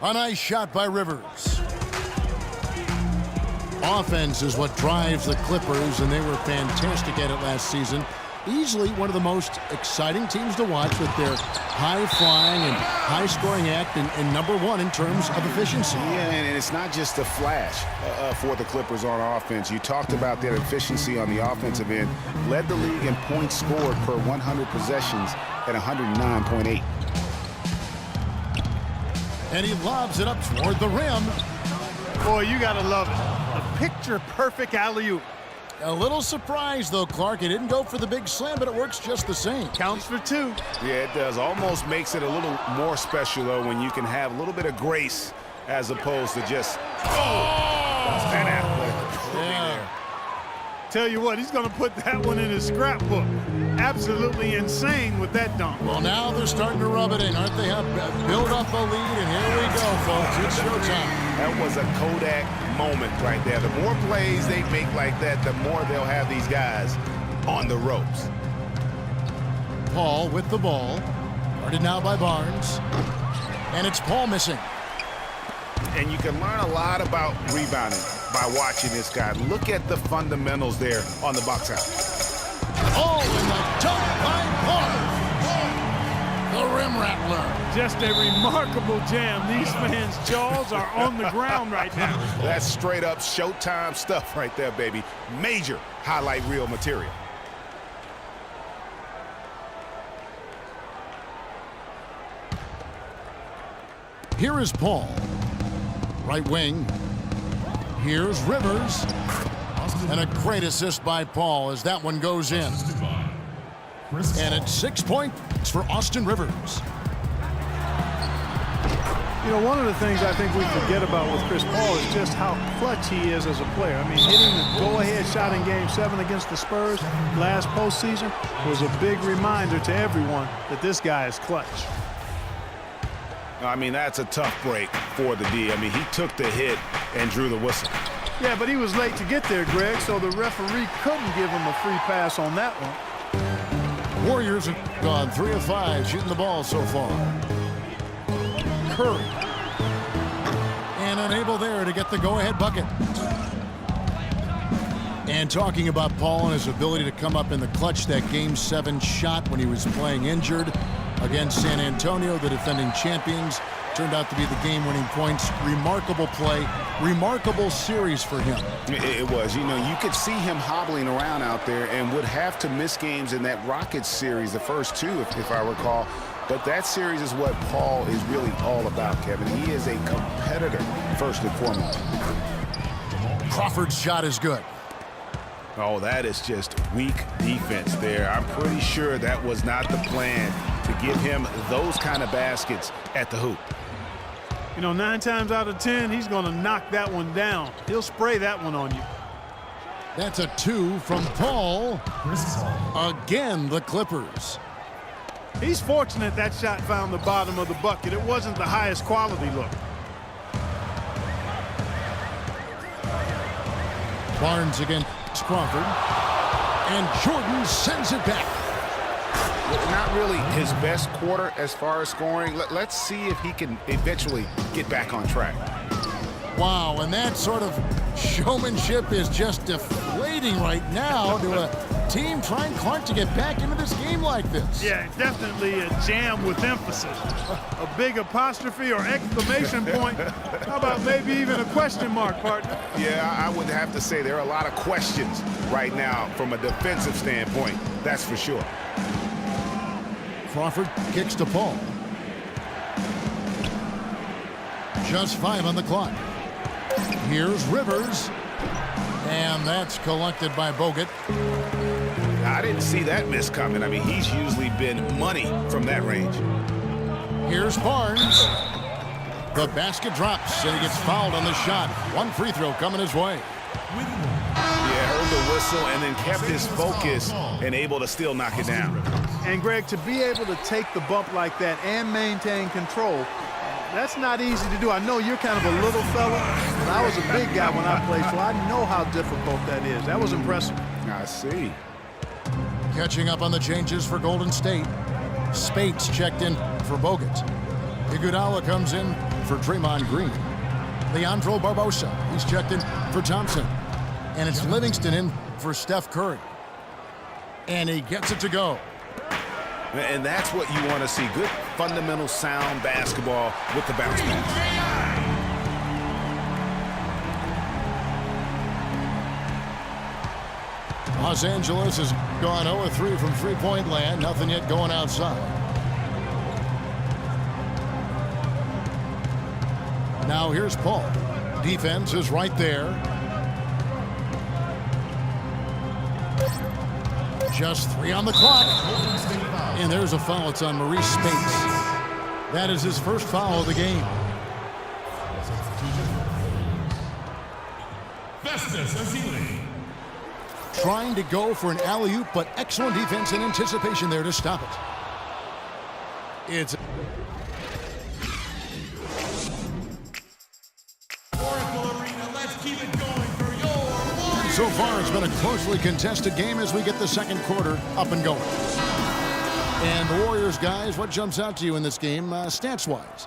A nice shot by Rivers. Offense is what drives the Clippers, and they were fantastic at it last season. Easily one of the most exciting teams to watch with their high-flying and high-scoring act and number one in terms of efficiency. Yeah, and it's not just a flash for the Clippers on offense. You talked about their efficiency on the offensive end. Led the league in points scored per 100 possessions at 109.8. And he lobs it up toward the rim. Boy, you got to love it. A picture-perfect alley-oop. A little surprised, though, Clark. It didn't go for the big slam, but it works just the same. Counts for two. Yeah, it does. Almost makes it a little more special, though, when you can have a little bit of grace as opposed to just, an athletic. Yeah. Tell you what, he's going to put that one in his scrapbook. Absolutely insane with that dunk. Well, now they're starting to rub it in, aren't they? Build up a lead, and here we go, folks. It's showtime. That was a Kodak moment right there. The more plays they make like that, the more they'll have these guys on the ropes. Paul with the ball. Guarded now by Barnes. And it's Paul missing. And you can learn a lot about rebounding by watching this guy. Look at the fundamentals there on the box out. Oh, and the dunk by Barnes. The rim rattler. Just a remarkable jam. These fans' jaws are on the ground right now. That's straight up Showtime stuff right there, baby. Major highlight reel material. Here is Paul. Right wing. Here's Rivers. And a great assist by Paul as that one goes in. And it's 6 points for Austin Rivers. You know, one of the things I think we forget about with Chris Paul is just how clutch he is as a player. I mean, hitting the go-ahead shot in Game 7 against the Spurs last postseason was a big reminder to everyone that this guy is clutch. I mean, that's a tough break for the D. I mean, he took the hit and drew the whistle. Yeah, but he was late to get there, Greg, so the referee couldn't give him a free pass on that one. Warriors have gone 3 of 5 shooting the ball so far. Curry. And unable there to get the go-ahead bucket. And talking about Paul and his ability to come up in the clutch, that Game 7 shot when he was playing injured against San Antonio, the defending champions, turned out to be the game-winning points. Remarkable play, remarkable series for him. It was. You know, you could see him hobbling around out there and would have to miss games in that Rockets series, the first two, if I recall. But that series is what Paul is really all about, Kevin. He is a competitor, first and foremost. Crawford's shot is good. Oh, that is just weak defense there. I'm pretty sure that was not the plan to give him those kind of baskets at the hoop. You know, 9 times out of 10, he's going to knock that one down. He'll spray that one on you. That's a 2 from Paul. Again, the Clippers. He's fortunate that shot found the bottom of the bucket. It wasn't the highest quality look. Barnes against Crawford. And Jordan sends it back. Not really his best quarter as far as scoring. Let's see if he can eventually get back on track. Wow, and that sort of showmanship is just deflating right now to a team trying, Clark, to get back into this game like this. Yeah, definitely a jam with emphasis. A big apostrophe or exclamation point. How about maybe even a question mark, partner? Yeah, I would have to say there are a lot of questions right now from a defensive standpoint. That's for sure. Crawford kicks to Paul. Just 5 on the clock. Here's Rivers. And that's collected by Bogut. I didn't see that miss coming. I mean, he's usually been money from that range. Here's Barnes. The basket drops, and he gets fouled on the shot. One free throw coming his way. Yeah, heard the whistle and then kept his focus and able to still knock it down. And, Greg, to be able to take the bump like that and maintain control, that's not easy to do. I know you're kind of a little fella, but I was a big guy when I played, so I know how difficult that is. That was impressive. I see. Catching up on the changes for Golden State. Spates checked in for Bogut. Iguodala comes in for Draymond Green. Leandro Barbosa, he's checked in for Thompson. And it's Livingston in for Steph Curry. And he gets it to go. And that's what you want to see. Good, fundamental, sound basketball with the bounce pass. Los Angeles has gone 0-3 from three-point land. Nothing yet going outside. Now here's Paul. Defense is right there. Just 3 on the clock. And there's a foul. It's on Maurice Spates. That is his first foul of the game. Trying to go for an alley-oop, but excellent defense and anticipation there to stop it. It's so far, it's been a closely contested game as we get the second quarter up and going. And the Warriors, guys, what jumps out to you in this game, stats-wise?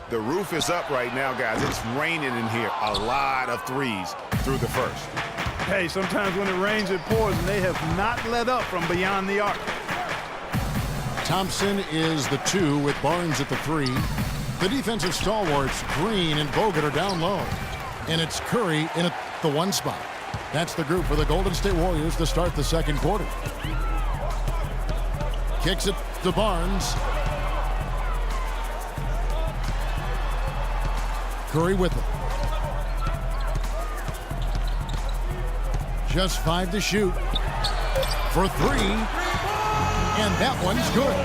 The roof is up right now, guys. It's raining in here. A lot of threes through the first. Hey, sometimes when it rains, it pours, and they have not let up from beyond the arc. Thompson is the 2 with Barnes at the 3. The defensive stalwarts, Green and Bogut, are down low. And it's Curry in at the 1 spot. That's the group for the Golden State Warriors to start the second quarter. Kicks it to Barnes. Curry with it. Just 5 to shoot. For 3. And that one's good.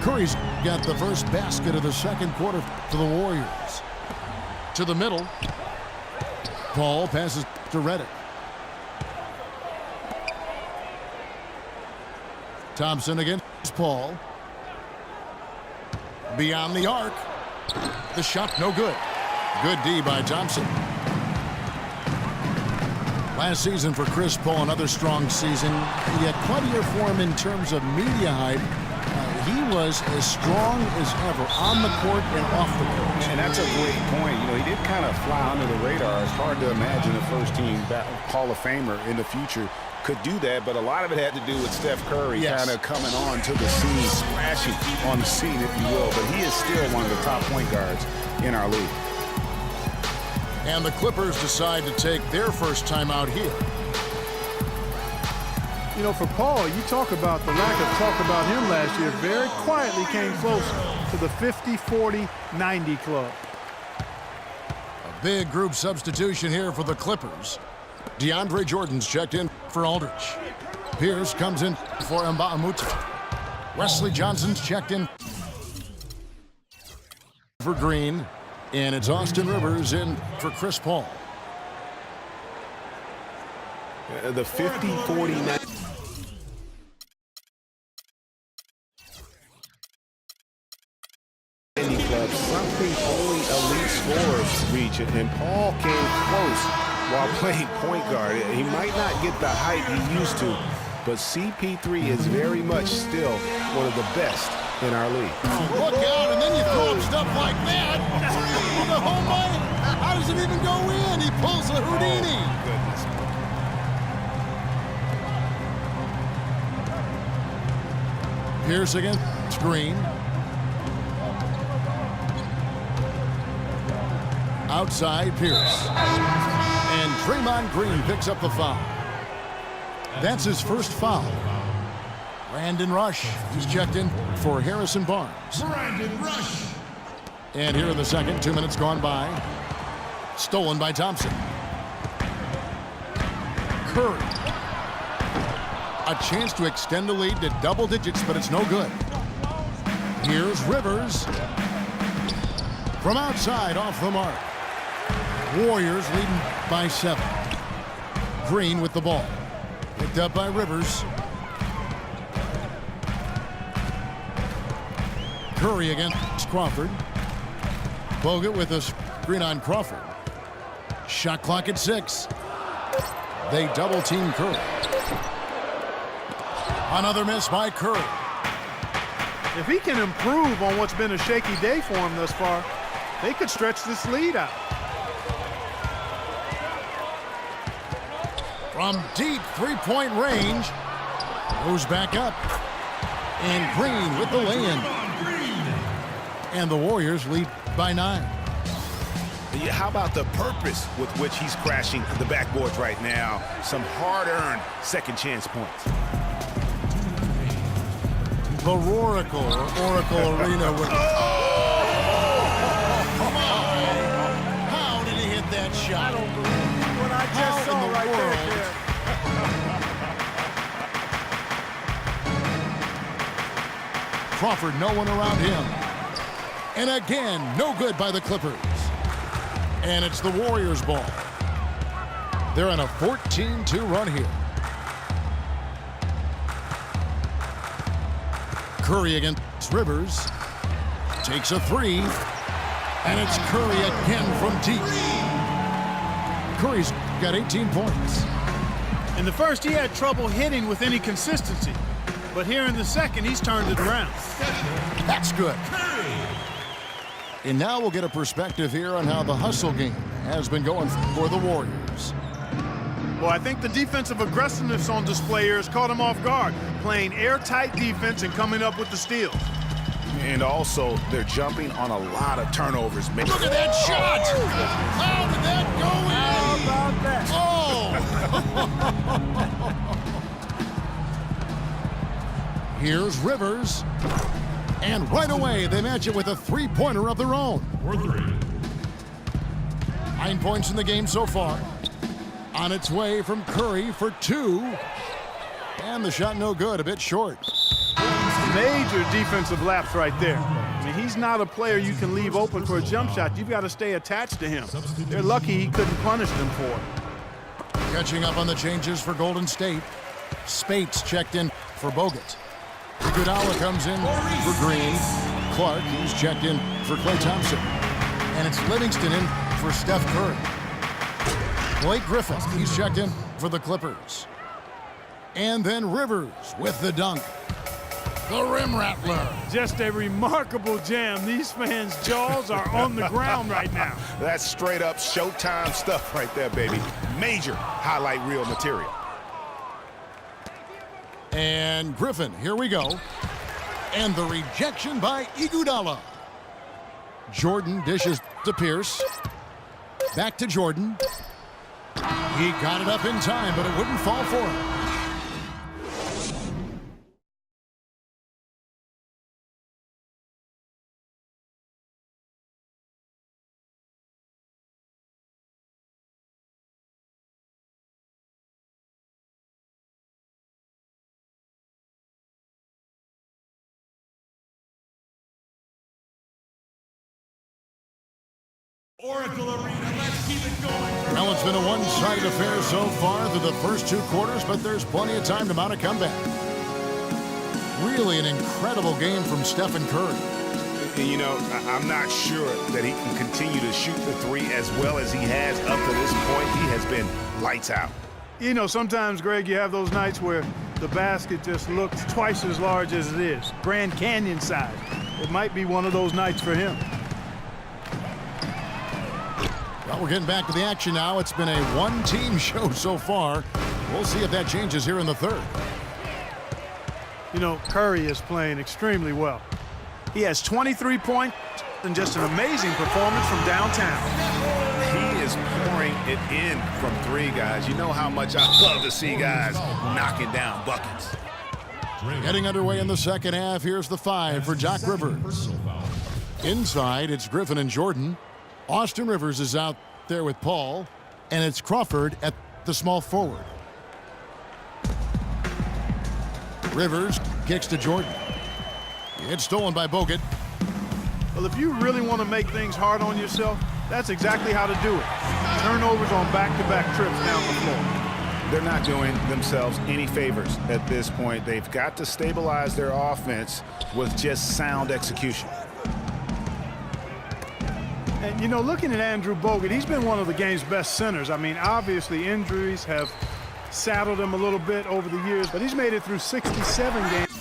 Curry's got the first basket of the second quarter for the Warriors. To the middle. Paul passes to Redick. Thompson against Paul. Beyond the arc. The shot no good. Good D by Thompson. Last season for Chris Paul, another strong season. He had plenty for him in terms of media hype. He was as strong as ever on the court and off the court. And that's a great point. You know, he did kind of fly under the radar. It's hard to imagine a first-team Hall of Famer in the future could do that, but a lot of it had to do with Steph Curry kind of coming on to the scene, splashing on the scene, if you will. But he is still one of the top point guards in our league. And the Clippers decide to take their first time out here. You know, for Paul, you talk about the lack of talk about him last year. Very quietly came close to the 50-40-90 club. A big group substitution here for the Clippers. DeAndre Jordan's checked in for Aldridge. Pierce comes in for Mbah-a-Moute. Wesley Johnson's checked in for Green. And it's Austin Rivers in for Chris Paul. The 50-40-90 club, something only elite scorers reach it, and Paul came close while playing point guard. He might not get the height he used to, but CP3 is very much still one of the best in our league. Look out, and then you throw him stuff like that. The home run. How does it even go in? He pulls a Houdini. Oh, goodness. Pierce against Green. Outside Pierce. And Draymond Green picks up the foul. That's his first foul. Brandon Rush, he's checked in for Harrison Barnes. Brandon Rush. And here in the second, 2 minutes gone by. Stolen by Thompson. Curry. A chance to extend the lead to double digits, but it's no good. Here's Rivers. From outside, off the mark. Warriors leading by 7. Green with the ball. Picked up by Rivers. Curry against Crawford. Bogut with a screen on Crawford. Shot clock at 6. They double team Curry. Another miss by Curry. If he can improve on what's been a shaky day for him thus far, they could stretch this lead out. From deep three-point range, goes back up. And Green with the lay-in. And the Warriors lead by 9. How about the purpose with which he's crashing the backboards right now? Some hard-earned second chance points. The Oracle Arena with... How did he hit that shot? I don't believe what I just saw right there. Crawford, no one around him. And again, no good by the Clippers. And it's the Warriors' ball. They're on a 14-2 run here. Curry against Rivers. Takes a three. And it's Curry again from deep. Curry's got 18 points. In the first, he had trouble hitting with any consistency. But here in the second, he's turned it around. That's good. And now we'll get a perspective here on how the hustle game has been going for the Warriors. Well, I think the defensive aggressiveness on display here has caught him off guard, playing airtight defense and coming up with the steals. And also, they're jumping on a lot of turnovers. Look at that shot! How did that go in? How about that? Oh! Here's Rivers. And right away, they match it with a three-pointer of their own. 9 points in the game so far. On its way from Curry for 2. And the shot no good, a bit short. Major defensive lapse right there. I mean, he's not a player you can leave open for a jump shot. You've got to stay attached to him. They're lucky he couldn't punish them for it. Catching up on the changes for Golden State. Spates checked in for Bogut. Iguodala comes in for Green. Clark, he's checked in for Klay Thompson. And it's Livingston in for Steph Curry. Blake Griffin, he's checked in for the Clippers. And then Rivers with the dunk. The rim rattler. Just a remarkable jam. These fans' jaws are on the ground right now. That's straight up Showtime stuff right there, baby. Major highlight reel material. And Griffin, here we go. And the rejection by Iguodala. Jordan dishes to Pierce. Back to Jordan. He got it up in time, but it wouldn't fall for him. Oracle Arena, let's keep it going. Well, it's been a one-sided affair so far through the first 2 quarters, but there's plenty of time to mount a comeback. Really an incredible game from Stephen Curry. And, you know, I'm not sure that he can continue to shoot the three as well as he has up to this point. He has been lights out. You know, sometimes, Greg, you have those nights where the basket just looks twice as large as it is. Grand Canyon size. It might be one of those nights for him. Well, we're getting back to the action now. It's been a one-team show so far. We'll see if that changes here in the third. You know, Curry is playing extremely well. He has 23 points and just an amazing performance from downtown. He is pouring it in from three, guys. You know how much I love to see guys knocking down buckets. Getting underway in the second half. Here's the 5 for Doc Rivers. Inside, it's Griffin and Jordan. Austin Rivers is out there with Paul, and it's Crawford at the small forward. Rivers kicks to Jordan. It's stolen by Bogut. Well, if you really want to make things hard on yourself, that's exactly how to do it. Turnovers on back-to-back trips down the floor. They're not doing themselves any favors at this point. They've got to stabilize their offense with just sound execution. And, you know, looking at Andrew Bogut, he's been one of the game's best centers. I mean, obviously injuries have saddled him a little bit over the years, but he's made it through 67 games.